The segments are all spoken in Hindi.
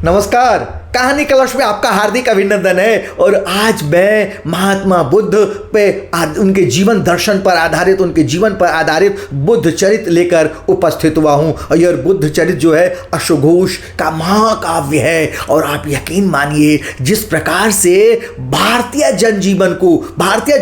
नमस्कार। कहानी कलश में आपका हार्दिक अभिनंदन है। और आज मैं महात्मा बुद्ध पे उनके जीवन दर्शन पर आधारित, उनके जीवन पर आधारित बुद्ध चरित्र लेकर उपस्थित हुआ हूँ। और यह बुद्ध चरित्र जो है अश्वघोष का महाकाव्य है। और आप यकीन मानिए, जिस प्रकार से भारतीय जनजीवन को, भारतीय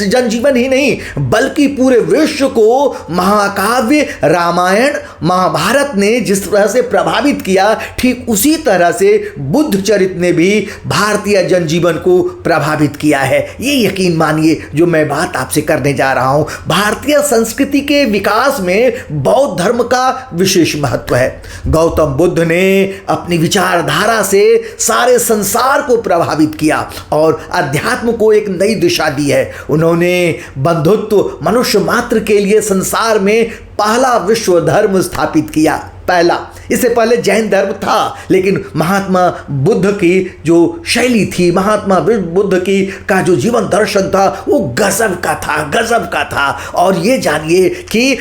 जनजीवन ही नहीं बल्कि पूरे विश्व को महाकाव्य रामायण महाभारत ने जिस तरह से प्रभावित किया, ठीक उसी तरह से बुद्ध चरित्र ने भी भारतीय जनजीवन को प्रभावित किया है। ये यकीन मानिए जो मैं बात आपसे करने जा रहा हूं। भारतीय संस्कृति के विकास में बौद्ध धर्म का विशेष महत्व है। गौतम बुद्ध ने अपनी विचारधारा से सारे संसार को प्रभावित किया और अध्यात्म को एक नई दिशा दी है। उन्होंने बंधुत्व मनुष्य मात्र के लिए संसार में पहला विश्व धर्म स्थापित किया। पहला, इससे पहले जैन धर्म था, लेकिन महात्मा बुद्ध की जो शैली थी, महात्मा बुद्ध की का जो जीवन दर्शन था, वो गजब का था। और ये जानिए कि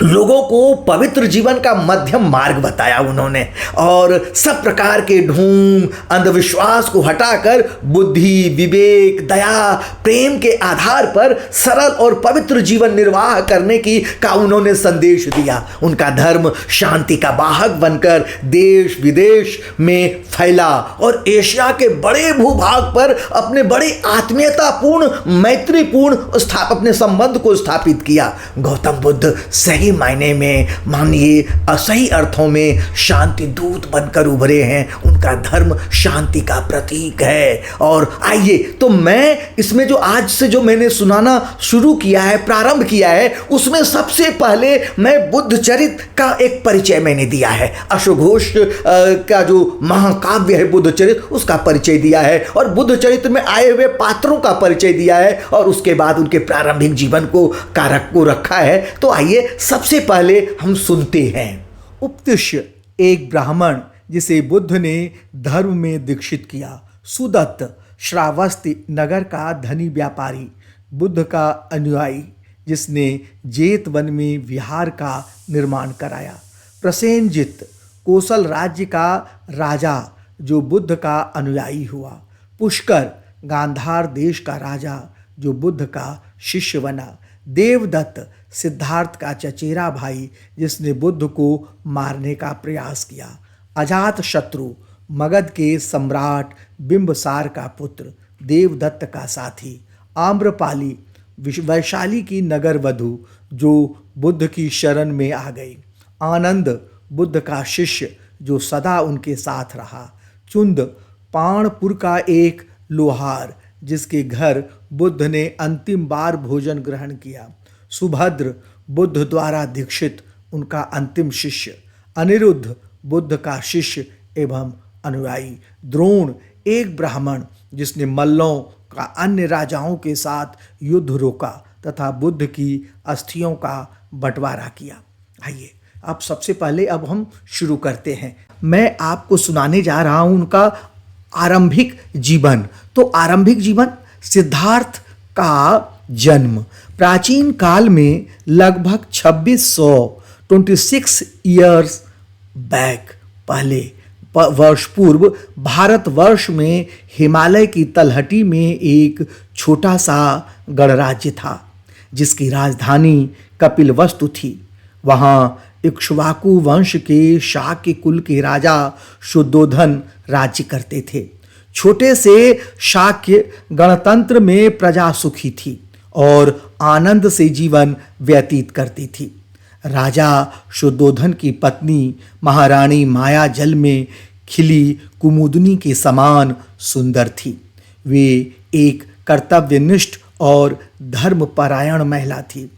लोगों को पवित्र जीवन का मध्यम मार्ग बताया उन्होंने। और सब प्रकार के ढोंग अंधविश्वास को हटाकर बुद्धि, विवेक, दया, प्रेम के आधार पर सरल और पवित्र जीवन निर्वाह करने का उन्होंने संदेश दिया। उनका धर्म शांति का वाहक बनकर देश विदेश में फैला और एशिया के बड़े भूभाग पर अपने बड़े आत्मीयतापूर्ण, मैत्रीपूर्ण अपने संबंध को स्थापित किया। गौतम बुद्ध सही मायने में, मानिए असही अर्थों में शांति दूत बनकर उभरे हैं। उनका धर्म शांति का प्रतीक है। और आइए, तो मैं इसमें जो आज से जो मैंने सुनाना शुरू किया है, प्रारंभ किया है, उसमें सबसे पहले मैं बुद्ध चरित्र का एक परिचय मैंने दिया है। अश्वघोष का जो महाकाव्य है बुद्ध चरित्र, उसका परिचय दिया है और बुद्ध चरित्र में आए हुए पात्रों का परिचय दिया है और उसके बाद उनके प्रारंभिक जीवन को कारक को रखा है। तो आइए सबसे पहले हम सुनते हैं। उपतिष्य, एक ब्राह्मण जिसे बुद्ध ने धर्म में दीक्षित किया। सुदत्त, श्रावस्ती नगर का धनी व्यापारी, बुद्ध का अनुयायी जिसने जेत वन में विहार का निर्माण कराया। प्रसेनजित, कोसल राज्य का राजा जो बुद्ध का अनुयायी हुआ। पुष्कर, गांधार देश का राजा जो बुद्ध का शिष्य बना। देवदत्त, सिद्धार्थ का चचेरा भाई जिसने बुद्ध को मारने का प्रयास किया। अजात शत्रु, मगध के सम्राट बिंबसार का पुत्र, देवदत्त का साथी। आम्रपाली, वैशाली की नगर वधु जो बुद्ध की शरण में आ गई। आनंद, बुद्ध का शिष्य जो सदा उनके साथ रहा। चुंद, पाणपुर का एक लोहार जिसके घर बुद्ध ने अंतिम बार भोजन ग्रहण किया। सुभद्र, बुद्ध द्वारा दीक्षित उनका अंतिम शिष्य। अनिरुद्ध, बुद्ध का शिष्य एवं अनुयायी। द्रोण, एक ब्राह्मण जिसने मल्लों का अन्य राजाओं के साथ युद्ध रोका तथा बुद्ध की अस्थियों का बंटवारा किया। आइए, अब सबसे पहले अब हम शुरू करते हैं। मैं आपको सुनाने जा रहा हूं उनका आरंभिक जीवन। तो आरंभिक जीवन, सिद्धार्थ का जन्म प्राचीन काल में लगभग 2626 ईयर्स बैक पहले वर्ष पूर्व भारतवर्ष में हिमालय की तलहटी में एक छोटा सा गणराज्य था जिसकी राजधानी कपिलवस्तु थी। वहाँ इक्ष्वाकु वंश के शाक्य कुल के राजा शुद्धोधन राज्य करते थे। छोटे से शाक्य गणतंत्र में प्रजा सुखी थी और आनंद से जीवन व्यतीत करती थी। राजा शुद्धोधन की पत्नी महारानी माया जल में खिली कुमुदनी के समान सुंदर थी। वे एक कर्तव्यनिष्ठ और धर्मपरायण महिला थी।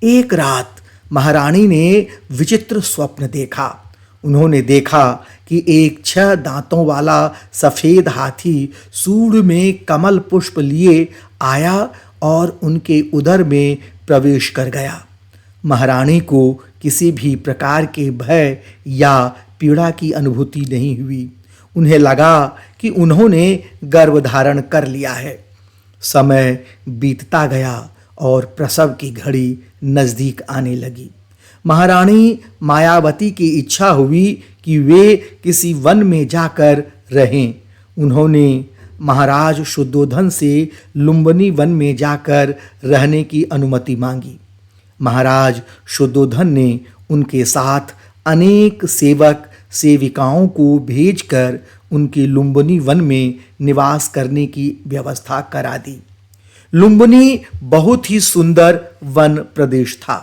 एक रात महारानी ने विचित्र स्वप्न देखा। उन्होंने देखा कि एक 6 दांतों वाला सफेद हाथी सूंड में कमल पुष्प लिए आया और उनके उदर में प्रवेश कर गया। महारानी को किसी भी प्रकार के भय या पीड़ा की अनुभूति नहीं हुई। उन्हें लगा कि उन्होंने गर्भधारण कर लिया है। समय बीतता गया और प्रसव की घड़ी नज़दीक आने लगी। महारानी मायावती की इच्छा हुई कि वे किसी वन में जाकर रहें। उन्होंने महाराज शुद्धोधन से लुम्बिनी वन में जाकर रहने की अनुमति मांगी। महाराज शुद्धोधन ने उनके साथ अनेक सेवक सेविकाओं को भेजकर उनके लुम्बिनी वन में निवास करने की व्यवस्था करा दी। लुम्बिनी बहुत ही सुंदर वन प्रदेश था।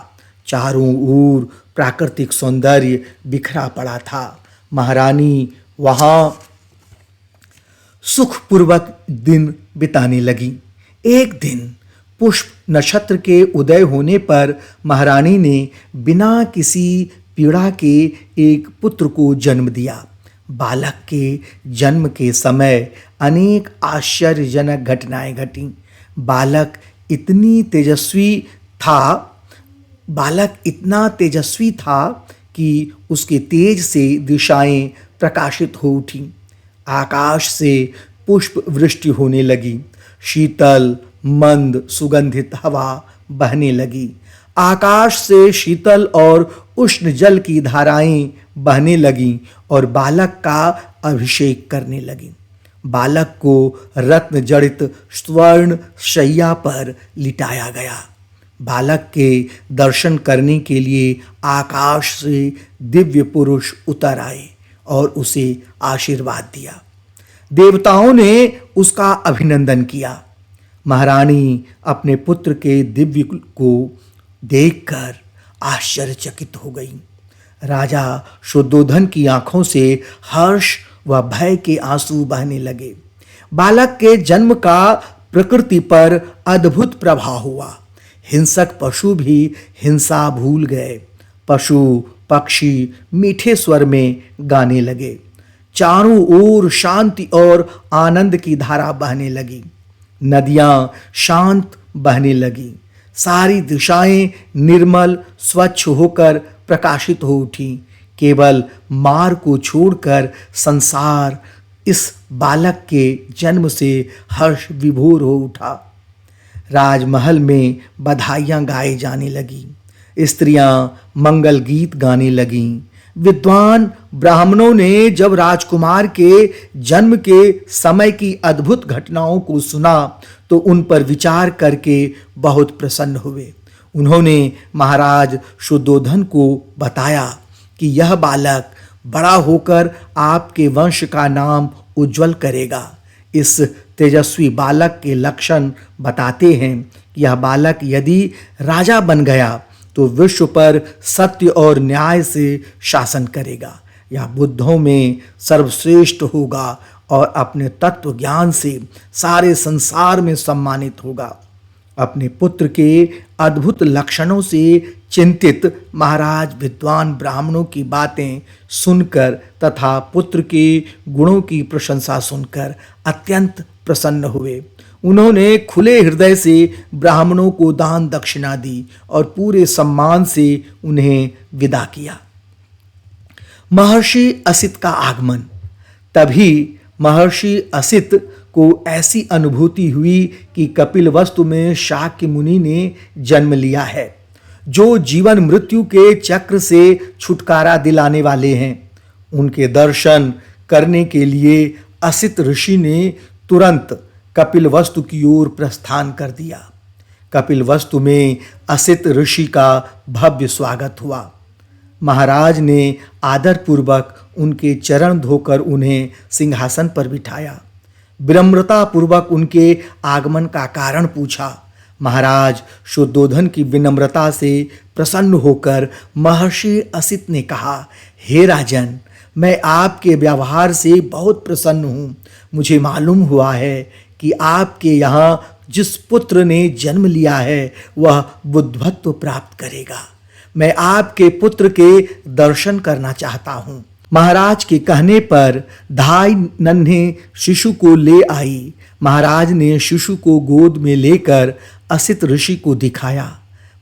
चारों ओर प्राकृतिक सौंदर्य बिखरा पड़ा था। महारानी वहां सुखपूर्वक दिन बिताने लगी। एक दिन पुष्प नक्षत्र के उदय होने पर महारानी ने बिना किसी पीड़ा के एक पुत्र को जन्म दिया। बालक के जन्म के समय अनेक आश्चर्यजनक घटनाएं घटीं। बालक इतना तेजस्वी था कि उसके तेज से दिशाएं प्रकाशित हो उठीं। आकाश से पुष्प वृष्टि होने लगी। शीतल मंद सुगंधित हवा बहने लगी। आकाश से शीतल और उष्ण जल की धाराएं बहने लगीं और बालक का अभिषेक करने लगीं। बालक को रत्न जड़ित स्वर्ण शैया पर लिटाया गया। बालक के दर्शन करने के लिए आकाश से दिव्य पुरुष उतर आए और उसे आशीर्वाद दिया। देवताओं ने उसका अभिनंदन किया। महारानी अपने पुत्र के दिव्य को देखकर आश्चर्यचकित हो गई। राजा शुद्धोधन की आंखों से हर्ष व भय के आंसू बहने लगे। बालक के जन्म का प्रकृति पर अद्भुत प्रभाव हुआ। हिंसक पशु भी हिंसा भूल गए। पशु पक्षी मीठे स्वर में गाने लगे। चारों ओर शांति और आनंद की धारा बहने लगी। नदियां शांत बहने लगी। सारी दिशाएं निर्मल स्वच्छ होकर प्रकाशित हो उठी। केवल मार को छोड़कर संसार इस बालक के जन्म से हर्ष विभोर हो उठा। राजमहल में बधाइयां गाई जाने लगी। स्त्रियां मंगल गीत गाने लगीं। विद्वान ब्राह्मणों ने जब राजकुमार के जन्म के समय की अद्भुत घटनाओं को सुना तो उन पर विचार करके बहुत प्रसन्न हुए। उन्होंने महाराज शुद्धोधन को बताया कि यह बालक बड़ा होकर आपके वंश का नाम उज्जवल करेगा। इस तेजस्वी बालक के लक्षण बताते हैं कि यह बालक यदि राजा बन गया तो विश्व पर सत्य और न्याय से शासन करेगा। यह बुद्धों में सर्वश्रेष्ठ होगा और अपने तत्व ज्ञान से सारे संसार में सम्मानित होगा। अपने पुत्र के अद्भुत लक्षणों से चिंतित महाराज विद्वान ब्राह्मणों की बातें सुनकर तथा पुत्र के गुणों की प्रशंसा सुनकर अत्यंत प्रसन्न हुए। उन्होंने खुले हृदय से ब्राह्मणों को दान दक्षिणा दी और पूरे सम्मान से उन्हें विदा किया। महर्षि असित का आगमन। तभी महर्षि असित को ऐसी अनुभूति हुई कि कपिलवस्तु में शाक्य मुनि ने जन्म लिया है, जो जीवन मृत्यु के चक्र से छुटकारा दिलाने वाले हैं। उनके दर्शन करने के लिए असित ऋषि ने तुरंत कपिलवस्तु की ओर प्रस्थान कर दिया। कपिलवस्तु में असित ऋषि का भव्य स्वागत हुआ। महाराज ने आदरपूर्वक उनके चरण धोकर उन्हें सिंहासन पर बिठाया। विनम्रता पूर्वक उनके आगमन का कारण पूछा। महाराज शुद्धोधन की विनम्रता से प्रसन्न होकर महर्षि असित ने कहा, हे राजन, मैं आपके व्यवहार से बहुत प्रसन्न हूँ। मुझे मालूम हुआ है कि आपके यहाँ जिस पुत्र ने जन्म लिया है वह बुद्धत्व प्राप्त करेगा। मैं आपके पुत्र के दर्शन करना चाहता हूँ। महाराज के कहने पर धाई नन्हे शिशु को ले आई। महाराज ने शिशु को गोद में लेकर असित ऋषि को दिखाया।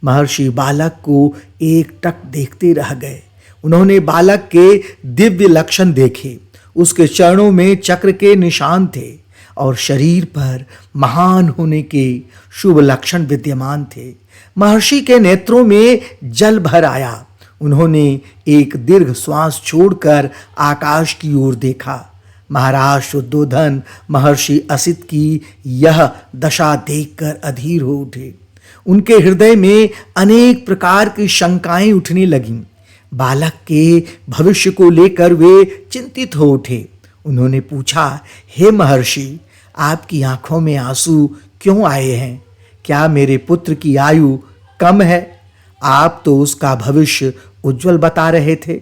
महर्षि बालक को एकटक देखते रह गए। उन्होंने बालक के दिव्य लक्षण देखे। उसके चरणों में चक्र के निशान थे और शरीर पर महान होने के शुभ लक्षण विद्यमान थे। महर्षि के नेत्रों में जल भर आया। उन्होंने एक दीर्घ श्वास छोड़कर आकाश की ओर देखा। महाराज शुद्धोधन महर्षि असित की यह दशा देखकर अधीर हो उठे। उनके हृदय में अनेक प्रकार की शंकाएं उठने लगीं। बालक के भविष्य को लेकर वे चिंतित हो उठे। उन्होंने पूछा, हे महर्षि, आपकी आंखों में आंसू क्यों आए हैं? क्या मेरे पुत्र की आयु कम है? आप तो उसका भविष्य उज्जवल बता रहे थे,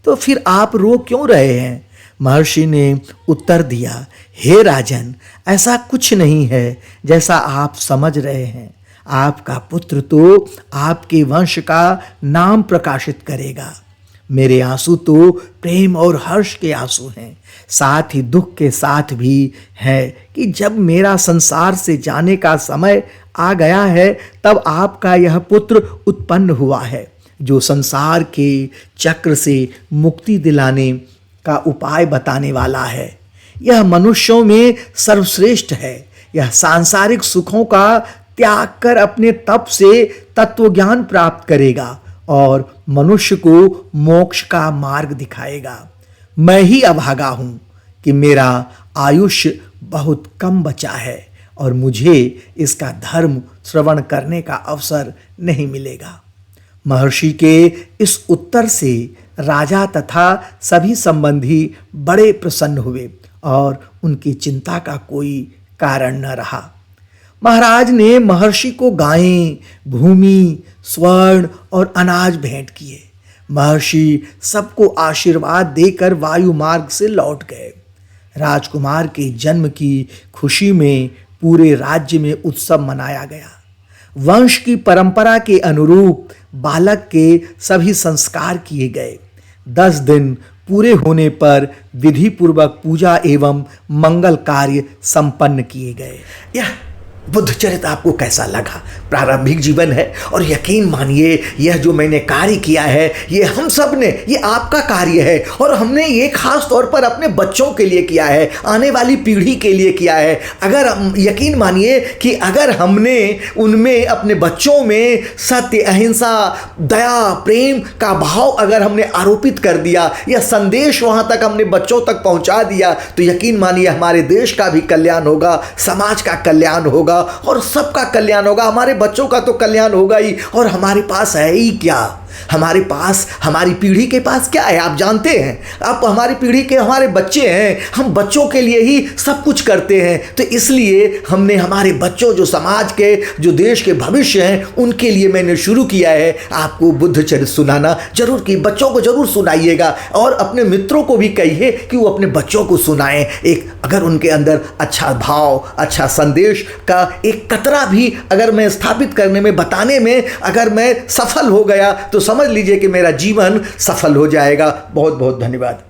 तो फिर आप रो क्यों रहे हैं? महर्षि ने उत्तर दिया, हे राजन, ऐसा कुछ नहीं है जैसा आप समझ रहे हैं। आपका पुत्र तो आपके वंश का नाम प्रकाशित करेगा। मेरे आंसू तो प्रेम और हर्ष के आंसू हैं, साथ ही दुख के साथ भी है कि जब मेरा संसार से जाने का समय आ गया है, तब आपका यह पुत्र उत्पन्न हुआ है, जो संसार के चक्र से मुक्ति दिलाने का उपाय बताने वाला है। यह मनुष्यों में सर्वश्रेष्ठ है। यह सांसारिक सुखों का त्याग कर अपने तप से तत्वज्ञान प्राप्त करेगा और मनुष्य को मोक्ष का मार्ग दिखाएगा। मैं ही अभागा हूं कि मेरा आयुष्य बहुत कम बचा है और मुझे इसका धर्म श्रवण करने का अवसर नहीं मिलेगा। महर्षि के इस उत्तर से राजा तथा सभी संबंधी बड़े प्रसन्न हुए और उनकी चिंता का कोई कारण न रहा। महाराज ने महर्षि को गायें, भूमि, स्वर्ण और अनाज भेंट किए। महर्षि सबको आशीर्वाद देकर वायु मार्ग से लौट गए। राजकुमार के जन्म की खुशी में पूरे राज्य में उत्सव मनाया गया। वंश की परंपरा के अनुरूप बालक के सभी संस्कार किए गए। 10 दिन पूरे होने पर विधि पूर्वक पूजा एवं मंगल कार्य संपन्न किए गए। यह बुद्ध चरित आपको कैसा लगा? प्रारंभिक जीवन है और यकीन मानिए यह जो मैंने कार्य किया है ये हम सब ने, ये आपका कार्य है और हमने ये खास तौर पर अपने बच्चों के लिए किया है, आने वाली पीढ़ी के लिए किया है। अगर यकीन मानिए कि अगर हमने उनमें, अपने बच्चों में सत्य, अहिंसा, दया, प्रेम का भाव अगर हमने आरोपित कर दिया, यह संदेश वहाँ तक हमने बच्चों तक पहुँचा दिया, तो यकीन मानिए हमारे देश का भी कल्याण होगा, समाज का कल्याण होगा और सबका कल्याण होगा। हमारे बच्चों का तो कल्याण होगा ही। और हमारे पास है ही क्या? हमारे पास, हमारी पीढ़ी के पास क्या है आप जानते हैं? आप हमारी पीढ़ी के हमारे बच्चे हैं, हम बच्चों के लिए ही सब कुछ करते हैं। तो इसलिए हमने हमारे बच्चों, जो समाज के, जो देश के भविष्य हैं, उनके लिए मैंने शुरू किया है आपको बुद्ध चरित्र सुनाना। जरूर कि बच्चों को जरूर सुनाइएगा और अपने मित्रों को भी कहिए कि वो अपने बच्चों को सुनाएं। एक अगर उनके अंदर अच्छा भाव, अच्छा संदेश का एक कतरा भी अगर मैं स्थापित करने में, बताने में अगर मैं सफल हो गया तो समझ लीजिए कि मेरा जीवन सफल हो जाएगा। बहुत बहुत धन्यवाद।